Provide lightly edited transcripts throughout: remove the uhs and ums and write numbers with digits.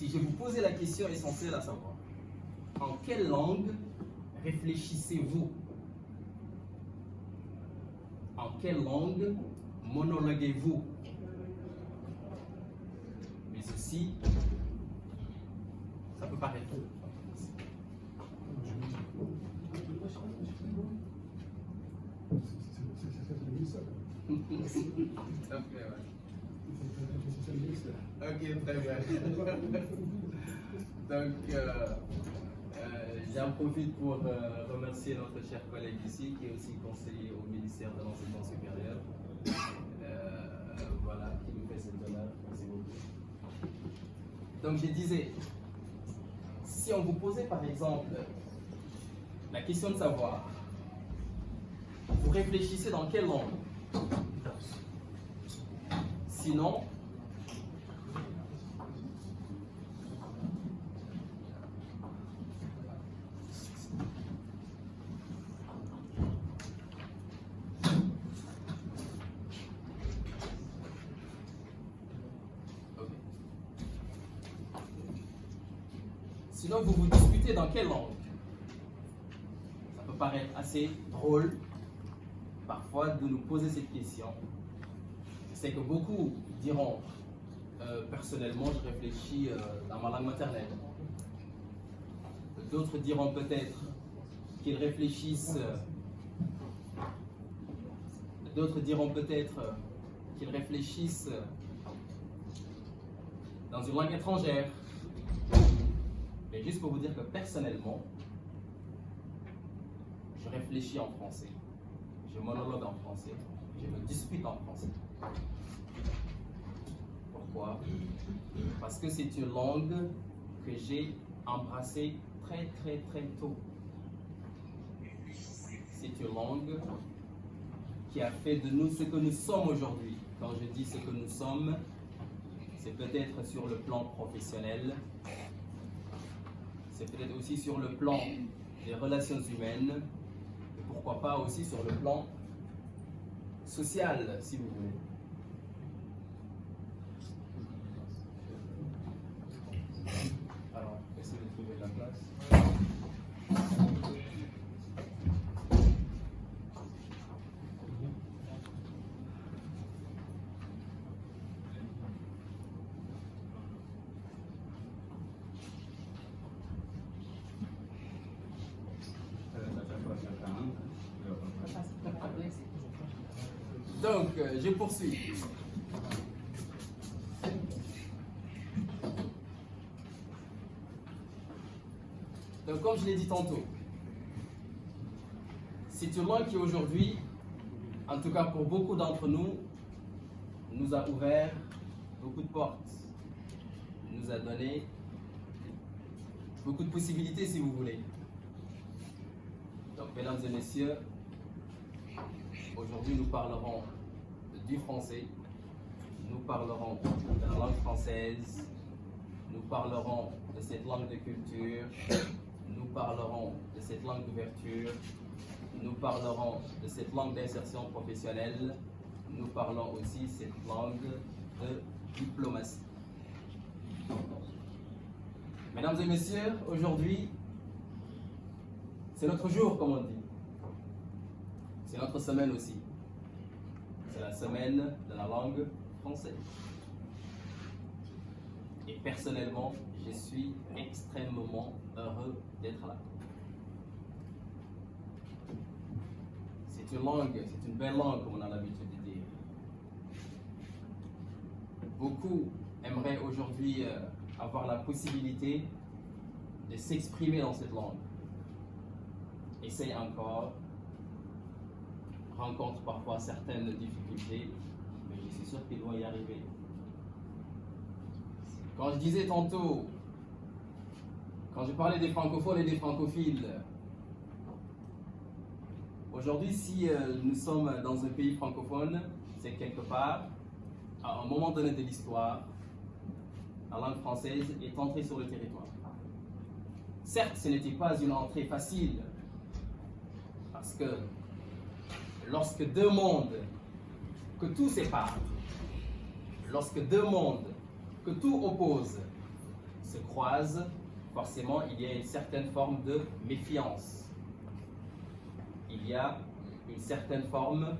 si je vous posais la question essentielle à savoir, en quelle langue réfléchissez-vous? En quelle langue monologuez-vous? Mais aussi, ça peut paraître faux. Ok, très bien. Donc, j'en profite pour remercier notre cher collègue ici, qui est aussi conseiller au ministère de l'Enseignement supérieur. Voilà, qui nous fait cet honneur. Merci beaucoup. Donc, je disais, si on vous posait par exemple la question de savoir, vous réfléchissez dans quelle langue? Sinon, sinon vous vous disputez dans quelle langue? Ça peut paraître assez drôle parfois de nous poser cette question. Je sais que beaucoup diront, personnellement, je réfléchis dans ma langue maternelle. D'autres diront peut-être qu'ils réfléchissent, dans une langue étrangère. Mais juste pour vous dire que personnellement, je réfléchis en français. Je monologue en français, je me dispute en français. Pourquoi? Parce que c'est une langue que j'ai embrassée très tôt. C'est une langue qui a fait de nous ce que nous sommes aujourd'hui. Quand je dis ce que nous sommes, c'est peut-être sur le plan professionnel, c'est peut-être aussi sur le plan des relations humaines, pourquoi pas aussi sur le plan social, si vous voulez. Alors, essayez de trouver la place. Donc, je poursuis. Donc, comme je l'ai dit tantôt, c'est une langue qui aujourd'hui, en tout cas pour beaucoup d'entre nous, nous a ouvert beaucoup de portes, nous a donné beaucoup de possibilités, si vous voulez. Donc, mesdames et messieurs, aujourd'hui, nous parlerons du français, nous parlerons de la langue française, nous parlerons de cette langue de culture, nous parlerons de cette langue d'ouverture, nous parlerons de cette langue d'insertion professionnelle, nous parlons aussi de cette langue de diplomatie. Mesdames et messieurs, aujourd'hui, c'est notre jour, comme on dit. C'est notre semaine aussi. C'est la semaine de la langue française. Et personnellement, je suis extrêmement heureux d'être là. C'est une langue, c'est une belle langue, comme on a l'habitude de dire. Beaucoup aimeraient aujourd'hui avoir la possibilité de s'exprimer dans cette langue. Essayent encore, rencontrent parfois certaines difficultés, mais je suis sûr qu'ils vont y arriver. Quand je disais tantôt, quand je parlais des francophones et des francophiles, aujourd'hui, si nous sommes dans un pays francophone, c'est quelque part, à un moment donné de l'histoire, la langue française est entrée sur le territoire. Certes, ce n'était pas une entrée facile, parce que lorsque deux mondes, que tout sépare, lorsque deux mondes, que tout oppose, se croisent, forcément il y a une certaine forme de méfiance. Il y a une certaine forme,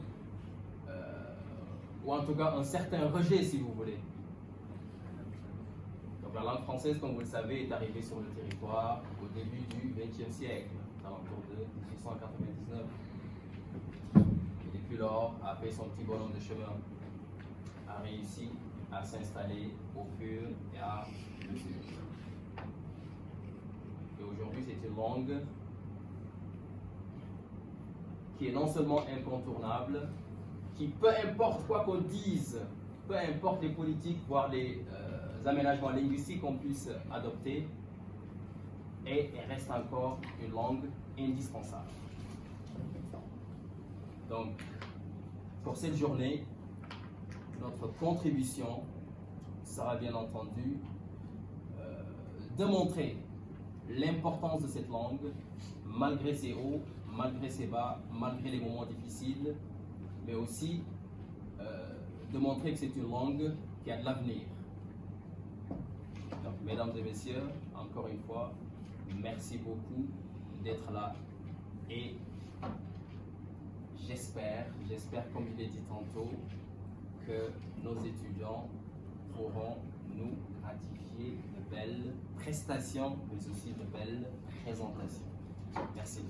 ou en tout cas un certain rejet si vous voulez. Donc la langue française, comme vous le savez, est arrivée sur le territoire au début du XXe siècle, à l'entour de 1899. Et depuis lors, a fait son petit bonhomme de chemin, a réussi à s'installer au fur et à mesure. Et aujourd'hui, c'est une langue qui est non seulement incontournable, qui peu importe quoi qu'on dise, peu importe les politiques, voire les aménagements linguistiques qu'on puisse adopter, et elle reste encore une langue indispensable. Donc, pour cette journée, notre contribution sera bien entendu de montrer l'importance de cette langue, malgré ses hauts, malgré ses bas, malgré les moments difficiles, mais aussi de montrer que c'est une langue qui a de l'avenir. Donc, mesdames et messieurs, encore une fois, merci beaucoup d'être là et j'espère, comme je l'ai dit tantôt, que nos étudiants pourront nous gratifier de belles prestations, mais aussi de belles présentations. Merci.